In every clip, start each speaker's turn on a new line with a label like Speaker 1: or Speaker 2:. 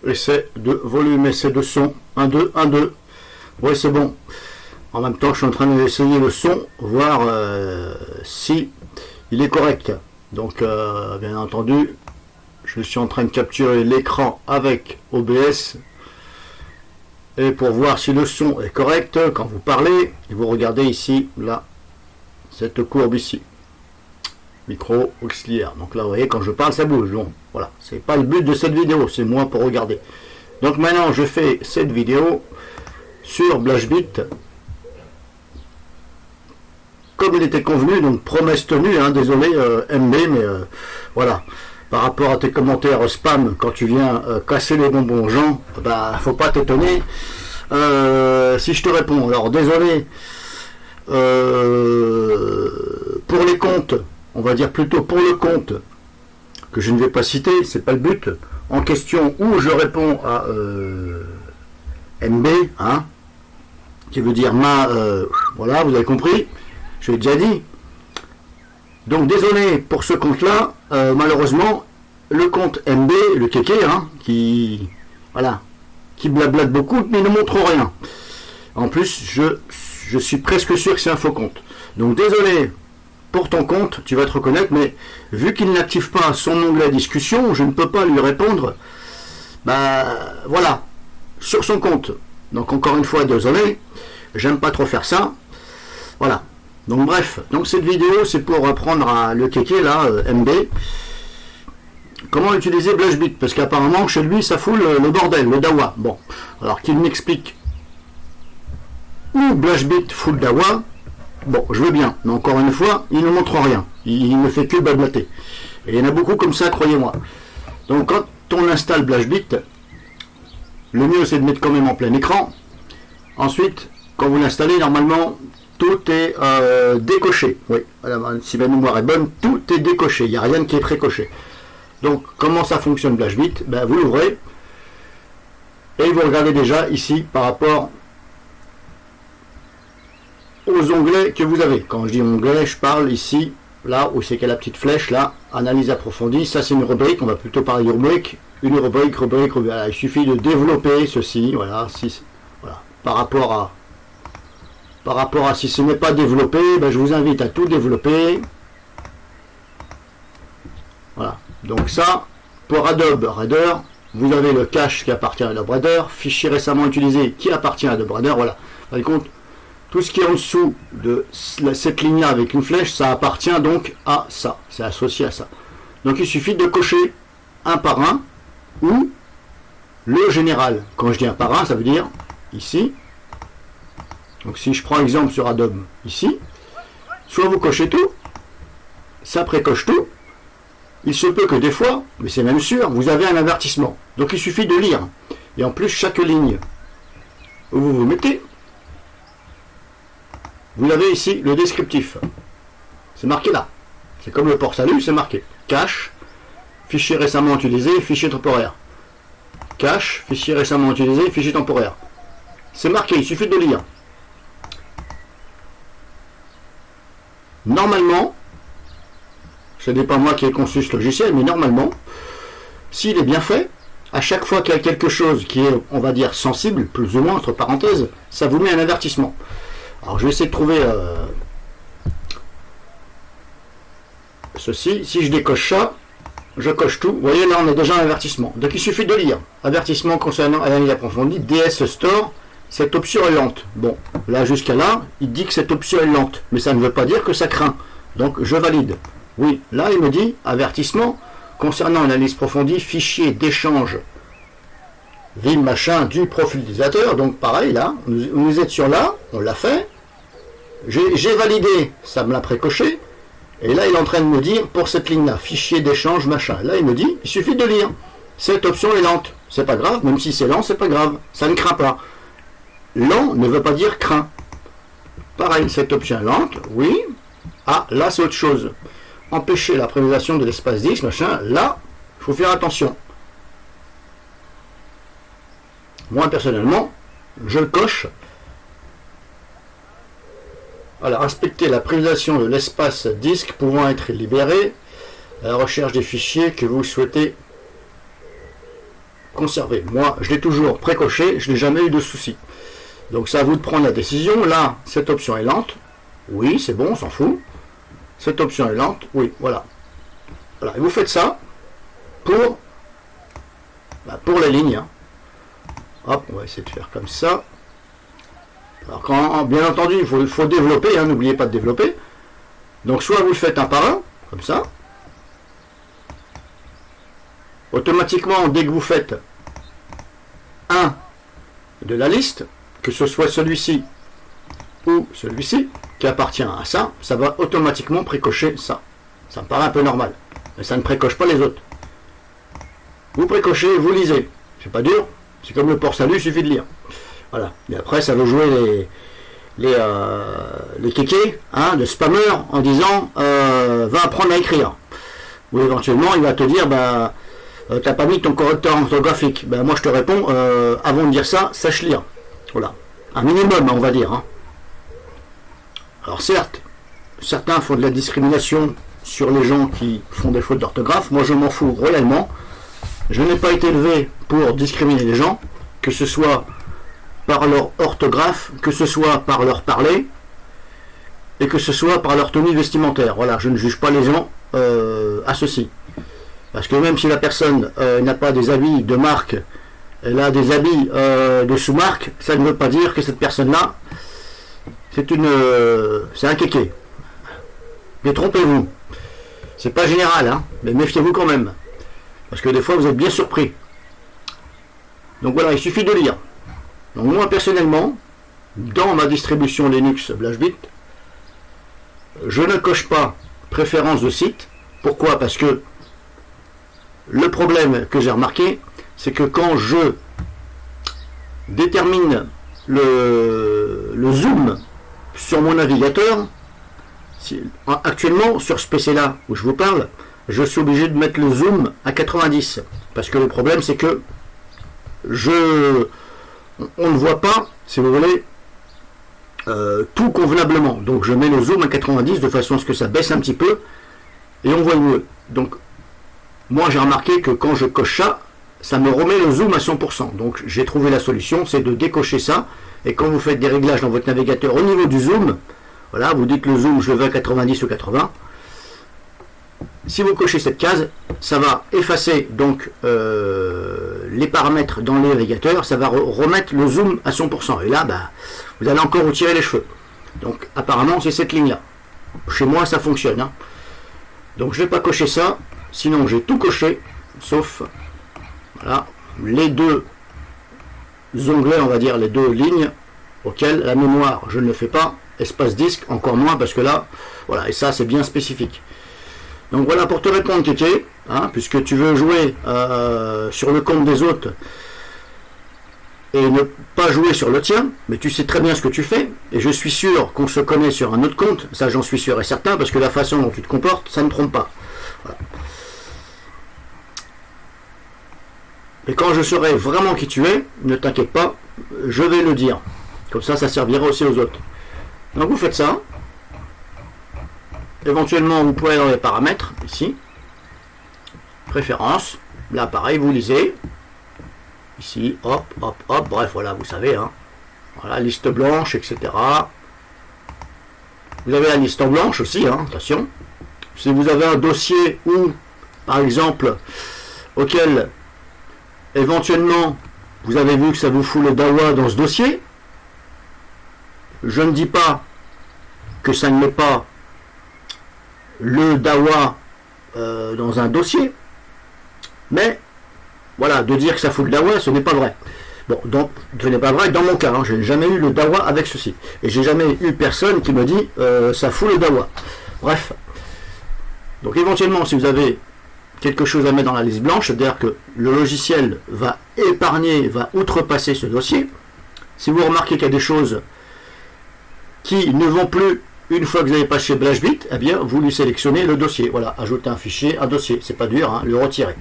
Speaker 1: essai de volume, essai de son, 1, 2, 1, 2. Oui, c'est bon. En même temps, je suis en train d'essayer le son, voir si il est correct. Donc, bien entendu, je suis en train de capturer l'écran avec OBS. Et pour voir si le son est correct, quand vous parlez, vous regardez ici, là, cette courbe ici. Micro auxiliaire. Donc là, vous voyez, quand je parle, ça bouge. Donc, voilà, c'est pas le but de cette vidéo, c'est moi pour regarder. Donc maintenant, je fais cette vidéo sur BlashBit. Comme il était convenu, donc promesse tenue, hein, désolé MB, mais voilà. Par rapport à tes commentaires spam, quand tu viens casser les bonbons aux gens, bah, faut pas t'étonner si je te réponds. Alors, désolé, pour les comptes, on va dire plutôt pour le compte, que je ne vais pas citer, c'est pas le but, en question, où je réponds à MB, hein, qui veut dire voilà, vous avez compris, je l'ai déjà dit. Donc désolé pour ce compte-là, malheureusement, le compte MB, le kéké, hein, qui blablate beaucoup, mais ne montre rien. En plus, je suis presque sûr que c'est un faux compte. Donc désolé pour ton compte, tu vas te reconnaître, mais vu qu'il n'active pas son onglet discussion, je ne peux pas lui répondre, bah voilà, sur son compte. Donc encore une fois, désolé, j'aime pas trop faire ça. Voilà. Donc bref, donc cette vidéo c'est pour apprendre à le kéké là, MB, comment utiliser BlashBit, parce qu'apparemment chez lui ça fout le bordel, le dawa. Bon, alors qu'il m'explique où BlashBit fout le dawa, bon, je veux bien, mais encore une fois, il ne montre rien, il ne fait que bablater. Et il y en a beaucoup comme ça, croyez-moi. Donc quand on installe BlashBit, le mieux c'est de mettre quand même en plein écran. Ensuite, quand vous l'installez, normalement, tout est décoché. Oui, si ma mémoire est bonne, tout est décoché. Il n'y a rien qui est précoché. Donc, comment ça fonctionne BlashBit? Ben, vous l'ouvrez et vous regardez déjà ici par rapport aux onglets que vous avez. Quand je dis onglet, je parle ici, là où c'est qu'il y a la petite flèche, là, analyse approfondie. Ça, c'est une rubrique. On va plutôt parler de rubrique. Une rubrique. Voilà. Il suffit de développer ceci. Voilà. Voilà. Par rapport à si ce n'est pas développé, ben je vous invite à tout développer. Voilà. Donc ça, pour Adobe Reader, vous avez le cache qui appartient à Adobe Reader, fichier récemment utilisé qui appartient à Adobe Reader. Voilà. Par contre, tout ce qui est en dessous de cette ligne-là avec une flèche, ça appartient donc à ça. C'est associé à ça. Donc il suffit de cocher un par un ou le général. Quand je dis un par un, ça veut dire ici. Donc si je prends exemple sur Adobe ici, soit vous cochez tout, ça précoche tout, il se peut que des fois, mais c'est même sûr, vous avez un avertissement. Donc il suffit de lire. Et en plus, chaque ligne où vous vous mettez, vous avez ici le descriptif. C'est marqué là. C'est comme le port salut, c'est marqué. Cache, fichier récemment utilisé, fichier temporaire. Cache, fichier récemment utilisé, fichier temporaire. C'est marqué, il suffit de lire. Normalement, ce n'est pas moi qui ai conçu ce logiciel, mais normalement, s'il est bien fait, à chaque fois qu'il y a quelque chose qui est, on va dire, sensible, plus ou moins, entre parenthèses, ça vous met un avertissement. Alors je vais essayer de trouver ceci. Si je décoche ça, je coche tout. Vous voyez, là on a déjà un avertissement. Donc il suffit de lire. Avertissement concernant analyse approfondie, DS Store. Cette option est lente. Bon, là jusqu'à là, il dit que cette option est lente, mais ça ne veut pas dire que ça craint. Donc je valide. Oui, là il me dit avertissement concernant analyse approfondie, fichier d'échange Vim machin du profil utilisateur. Donc pareil, là, vous êtes sur là, on l'a fait. J'ai validé, ça me l'a précoché. Et là il est en train de me dire pour cette ligne là, fichier d'échange machin. Là il me dit, il suffit de lire. Cette option est lente. C'est pas grave, même si c'est lent, c'est pas grave. Ça ne craint pas. Lent ne veut pas dire craint. Pareil, cette option est lente, oui. Ah, là c'est autre chose. Empêcher la préservation de l'espace disque, machin. Là, il faut faire attention. Moi personnellement, je le coche. Alors, respecter la préservation de l'espace disque pouvant être libéré, la recherche des fichiers que vous souhaitez conservé. Moi, je l'ai toujours précoché, je n'ai jamais eu de souci. Donc c'est à vous de prendre la décision. Là, cette option est lente. Oui, c'est bon, on s'en fout. Cette option est lente. Oui, voilà. Voilà. Et vous faites ça pour les lignes. Hein. Hop, on va essayer de faire comme ça. Alors quand, bien entendu, il faut développer, hein, n'oubliez pas de développer. Donc soit vous le faites un par un, comme ça. Automatiquement, dès que vous faites un de la liste, que ce soit celui-ci ou celui-ci, qui appartient à ça, ça va automatiquement précocher ça. Ça me paraît un peu normal. Mais ça ne précoche pas les autres. Vous précochez, vous lisez. C'est pas dur. C'est comme le port-salut, il suffit de lire. Voilà. Et après, ça va jouer les kékés, hein, de spammers, en disant va apprendre à écrire. Ou éventuellement, il va te dire t'as pas mis ton correcteur orthographique. Moi, je te réponds avant de dire ça, sache lire. Voilà. Un minimum, on va dire. Hein. Alors, certes, certains font de la discrimination sur les gens qui font des fautes d'orthographe. Moi, je m'en fous royalement. Je n'ai pas été élevé pour discriminer les gens, que ce soit par leur orthographe, que ce soit par leur parler, et que ce soit par leur tenue vestimentaire. Voilà, je ne juge pas les gens à ceci. Parce que même si la personne n'a pas des habits de marque, elle a des habits de sous-marque, ça ne veut pas dire que cette personne-là, c'est un kéké. Mais trompez-vous. C'est pas général, hein, mais méfiez-vous quand même. Parce que des fois, vous êtes bien surpris. Donc voilà, il suffit de lire. Donc moi, personnellement, dans ma distribution Linux BlashBit, je ne coche pas préférence de site. Pourquoi? Parce que le problème que j'ai remarqué, c'est que quand je détermine le zoom sur mon navigateur, actuellement, sur ce PC-là où je vous parle, je suis obligé de mettre le zoom à 90. Parce que le problème, c'est que on ne voit pas, si vous voulez, tout convenablement. Donc je mets le zoom à 90 de façon à ce que ça baisse un petit peu et on voit mieux. Donc moi j'ai remarqué que quand je coche ça, ça me remet le zoom à 100%. Donc j'ai trouvé la solution, c'est de décocher ça. Et quand vous faites des réglages dans votre navigateur au niveau du zoom, voilà, vous dites le zoom, je le veux à 90 ou 80. Si vous cochez cette case, ça va effacer donc les paramètres dans le navigateur, ça va remettre le zoom à 100%. Et là, vous allez encore vous tirer les cheveux. Donc apparemment, c'est cette ligne-là. Chez moi, ça fonctionne. Hein. Donc je ne vais pas cocher ça, sinon j'ai tout coché, sauf voilà, les deux onglets, on va dire, les deux lignes, auxquelles la mémoire, je ne le fais pas, espace disque, encore moins, parce que là, voilà, et ça, c'est bien spécifique. Donc voilà pour te répondre, Kéké, hein, puisque tu veux jouer sur le compte des autres et ne pas jouer sur le tien, mais tu sais très bien ce que tu fais, et je suis sûr qu'on se connaît sur un autre compte, ça j'en suis sûr et certain, parce que la façon dont tu te comportes, ça ne trompe pas. Voilà. Et quand je saurai vraiment qui tu es, ne t'inquiète pas, je vais le dire. Comme ça, ça servira aussi aux autres. Donc vous faites ça. Éventuellement, vous pouvez aller dans les paramètres, ici. Préférences. Là, pareil, vous lisez. Ici, hop, hop, hop. Bref, voilà, vous savez. Hein. Voilà, liste blanche, etc. Vous avez la liste en blanche aussi, hein, attention. Si vous avez un dossier où, par exemple, auquel, éventuellement, vous avez vu que ça vous fout le DAWA dans ce dossier, je ne dis pas que ça ne met pas le DAWA dans un dossier, mais voilà, de dire que ça fout le DAWA, ce n'est pas vrai. Bon, donc ce n'est pas vrai dans mon cas, hein, je n'ai jamais eu le DAWA avec ceci, et j'ai jamais eu personne qui me dit ça fout le DAWA. Bref, donc éventuellement, si vous avez quelque chose à mettre dans la liste blanche, c'est-à-dire que le logiciel va épargner, va outrepasser ce dossier. Si vous remarquez qu'il y a des choses qui ne vont plus une fois que vous avez passé BlashBit, eh bien vous lui sélectionnez le dossier. Voilà, ajouter un fichier, un dossier. C'est pas dur, hein, le retirer.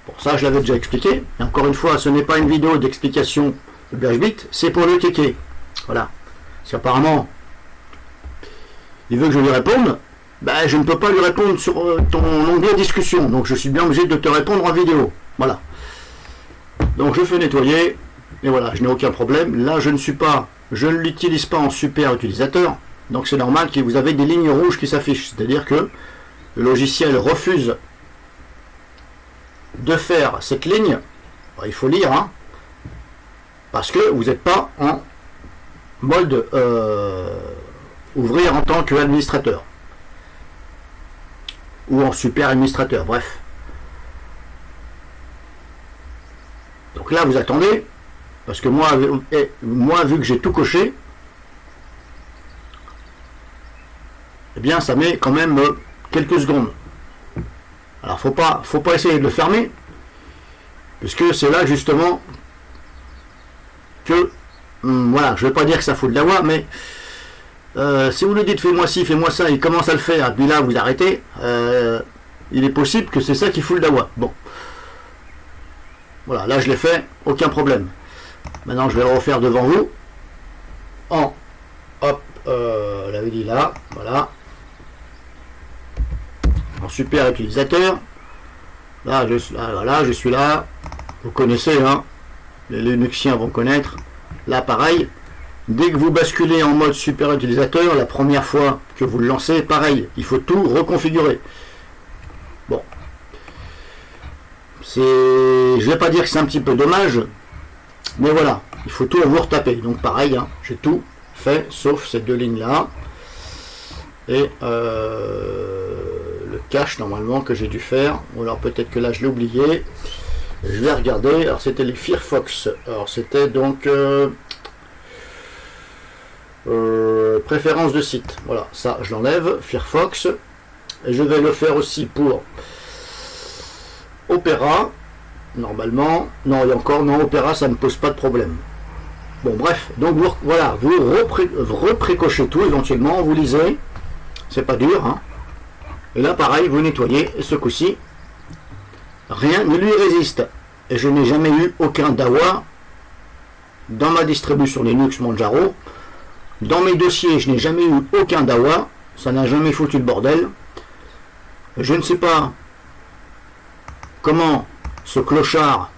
Speaker 1: Bon, ça je l'avais déjà expliqué. Et encore une fois, ce n'est pas une vidéo d'explication de BlashBit, c'est pour le kéké. Voilà. Si apparemment il veut que je lui réponde, je ne peux pas lui répondre sur ton onglet discussion. Donc je suis bien obligé de te répondre en vidéo. Voilà. Donc je fais nettoyer, et voilà, je n'ai aucun problème. Là, je ne l'utilise pas en super utilisateur, donc c'est normal que vous avez des lignes rouges qui s'affichent, c'est-à-dire que le logiciel refuse de faire cette ligne. Il faut lire, hein, parce que vous n'êtes pas en mode ouvrir en tant qu'administrateur ou en super administrateur, bref. Donc là vous attendez, parce que moi vu que j'ai tout coché, eh bien ça met quand même quelques secondes. Alors faut pas essayer de le fermer, puisque c'est là justement que voilà, je vais pas dire que ça fout de la voix, mais si vous lui dites fais-moi ci, fais-moi ça, il commence à le faire, et puis là vous arrêtez, il est possible que c'est ça qui fout de la voix. Bon, voilà, là je l'ai fait, aucun problème. Maintenant je vais le refaire devant vous en hop, on l'avait dit là, voilà, en super utilisateur. Là je suis là, vous connaissez, hein, les Linuxiens vont connaître. Là pareil, dès que vous basculez en mode super utilisateur, la première fois que vous le lancez, pareil, il faut tout reconfigurer. Bon, je vais pas dire que c'est un petit peu dommage, mais voilà, il faut tout vous retaper. Donc pareil, hein, j'ai tout fait sauf ces deux lignes là et le cache normalement que j'ai dû faire, ou alors peut-être que là je l'ai oublié. Je vais regarder. Alors c'était les Firefox, alors c'était donc préférences de site, voilà, ça je l'enlève, Firefox, et je vais le faire aussi pour Opera, normalement, non, et encore, non, Opera ça ne pose pas de problème. Bon bref, donc voilà, vous reprécochez tout éventuellement, vous lisez, c'est pas dur, hein. Et là pareil, vous nettoyez, et ce coup-ci, rien ne lui résiste. Et je n'ai jamais eu aucun DAWA dans ma distribution Linux Manjaro. Dans mes dossiers, je n'ai jamais eu aucun DAWA, ça n'a jamais foutu le bordel. Je ne sais pas comment ce clochard,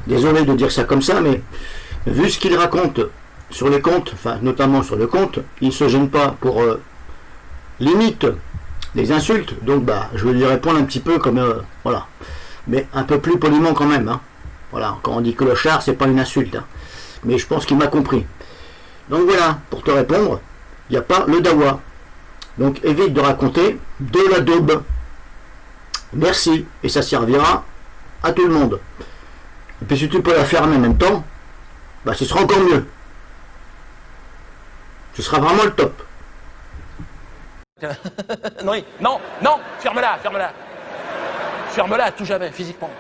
Speaker 1: désolé de dire ça comme ça, mais vu ce qu'il raconte sur les comptes, enfin notamment sur le compte, il ne se gêne pas pour limite des insultes, donc bah je vais lui répondre un petit peu comme voilà, mais un peu plus poliment quand même, hein. Voilà, quand on dit clochard, c'est pas une insulte, hein. Mais je pense qu'il m'a compris. Donc voilà, pour te répondre, il n'y a pas le DAWA. Donc évite de raconter de la daube. Merci, et ça servira à tout le monde. Et puis si tu peux la fermer en même temps, bah ce sera encore mieux. Ce sera vraiment le top.
Speaker 2: Non, non, non, ferme-la, ferme-la. Ferme-la à tout jamais, physiquement.